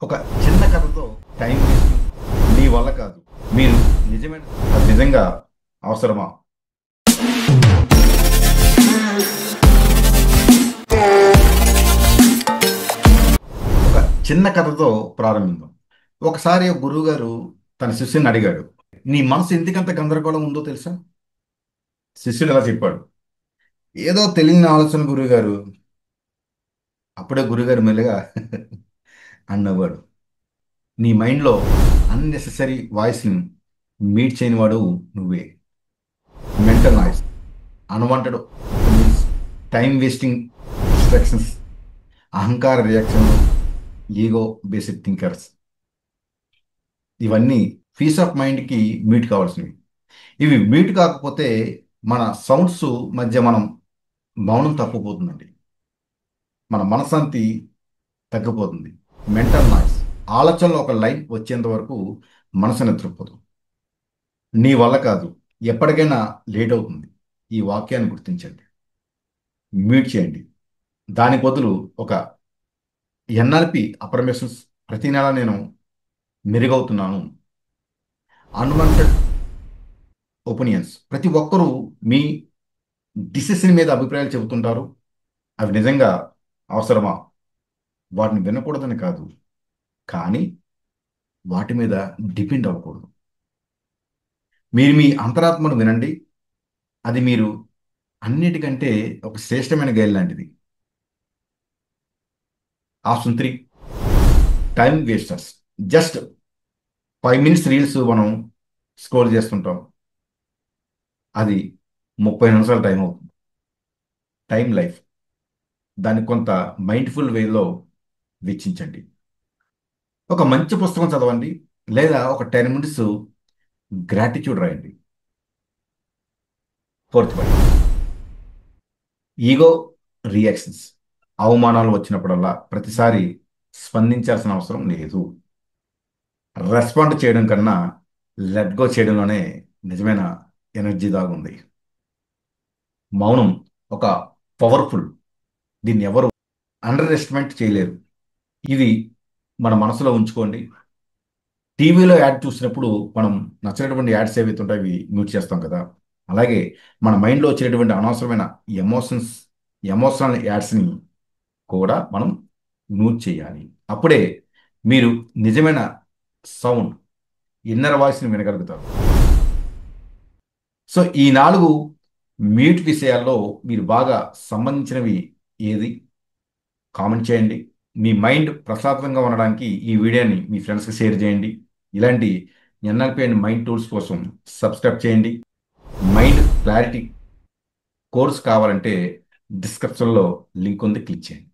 ఒక చిన్న కథతో టైం వేస్టింగ్ మీ వల్ల కాదు. మీరు నిజమైన అది నిజంగా అవసరమా? ఒక చిన్న కథతో ప్రారంభిద్దాం. ఒకసారి ఒక గురువు గారు తన శిష్యుని అడిగాడు, నీ మనసు ఎందుకంత గందరగోళం ఉందో తెలుసా? శిష్యుడు ఇలా చెప్పాడు, ఏదో తెలియని ఆలోచన గురువు గారు. అప్పుడే గురుగారు మెల్లగా అన్నవాడు, నీ మైండ్లో అన్నెసెసరీ వాయిస్ని మీట్ చేయని వాడు నువ్వే. Mental noise, unwanted opinions, time wasting distractions, అహంకార రియాక్షన్, ఈగో బేసిక్ థింకర్స్, ఇవన్నీ పీస్ ఆఫ్ మైండ్కి మీట్ కావాల్సినవి. ఇవి మీట్ కాకపోతే మన సౌండ్స్ మధ్య మనం మౌనం తప్పిపోతుందండి. మన మనశాంతి తగ్గిపోతుంది. మెంటల్ నాయిస్, ఆలోచనలో ఒక లైన్ వచ్చేంత వరకు మనసు నిద్రపోదు. నీ వల్ల కాదు, ఎప్పటికైనా లేట్ అవుతుంది. ఈ వాక్యాన్ని గుర్తించండి, మ్యూట్ చేయండి. దాని బదులు ఒక ఎన్ఎల్పి అఫర్మేషన్స్, ప్రతి నెల నేను మెరుగవుతున్నాను. అన్వాంటెడ్ ఒపీనియన్స్, ప్రతి ఒక్కరూ మీ డిసిషన్ మీద అభిప్రాయాలు చెబుతుంటారు. అవి నిజంగా అవసరమా? వాటిని వినకూడదని కాదు, కానీ వాటి మీద డిపెండ్ అవ్వకూడదు. మీరు మీ అంతరాత్మను వినండి. అది మీరు అన్నిటికంటే ఒక శ్రేష్టమైన గైడ్ లాంటిది. Option 3, time wasters. Just 5 minutes reels మనం స్క్రోల్ చేస్తుంటాం, అది 30 నిమిషాలు టైం అవుతుంది. టైం లైఫ్, దాన్ని కొంత మైండ్ఫుల్ వేలో వెచ్చించండి. ఒక మంచి పుస్తకం చదవండి, లేదా ఒక 10 minutes గ్రాటిట్యూడ్ రాయండి. Fourth point, ego reactions. అవమానాలు వచ్చినప్పుడల్లా ప్రతిసారి స్పందించాల్సిన అవసరం లేదు. రెస్పాండ్ చేయడం కన్నా లెట్ గో చేయడంలోనే నిజమైన ఎనర్జీ దాగుంది. మౌనం ఒక పవర్ఫుల్, దీన్ని ఎవరు అండర్ ఎస్టిమేట్ చేయలేరు. ఇది మన మనసులో ఉంచుకోండి. టీవీలో యాడ్ చూసినప్పుడు మనం నచ్చినటువంటి యాడ్స్ ఏవైతే ఉంటాయో అవి మ్యూట్ చేస్తాం కదా. అలాగే మన మైండ్లో వచ్చేటువంటి అనవసరమైన ఎమోషన్స్, ఎమోషనల్ యాడ్స్ని కూడా మనం మ్యూట్ చేయాలి. అప్పుడే మీరు నిజమైన సౌండ్, ఇన్నర్ వాయిస్ని వినగలుగుతారు. సో ఈ 4 మ్యూట్ విషయాల్లో మీరు బాగా సంబంధించినవి ఏది? కామెంట్ చేయండి. మీ మైండ్ ప్రశాంతంగా ఉండడానికి ఈ వీడియోని మీ ఫ్రెండ్స్కి షేర్ చేయండి. ఇలాంటి ఎన్ఎల్పి అండ్ మైండ్ టూల్స్ కోసం సబ్స్క్రైబ్ చేయండి. మైండ్ క్లారిటీ కోర్స్ కావాలంటే డిస్క్రిప్షన్లో లింక్ ఉంది, క్లిక్ చేయండి.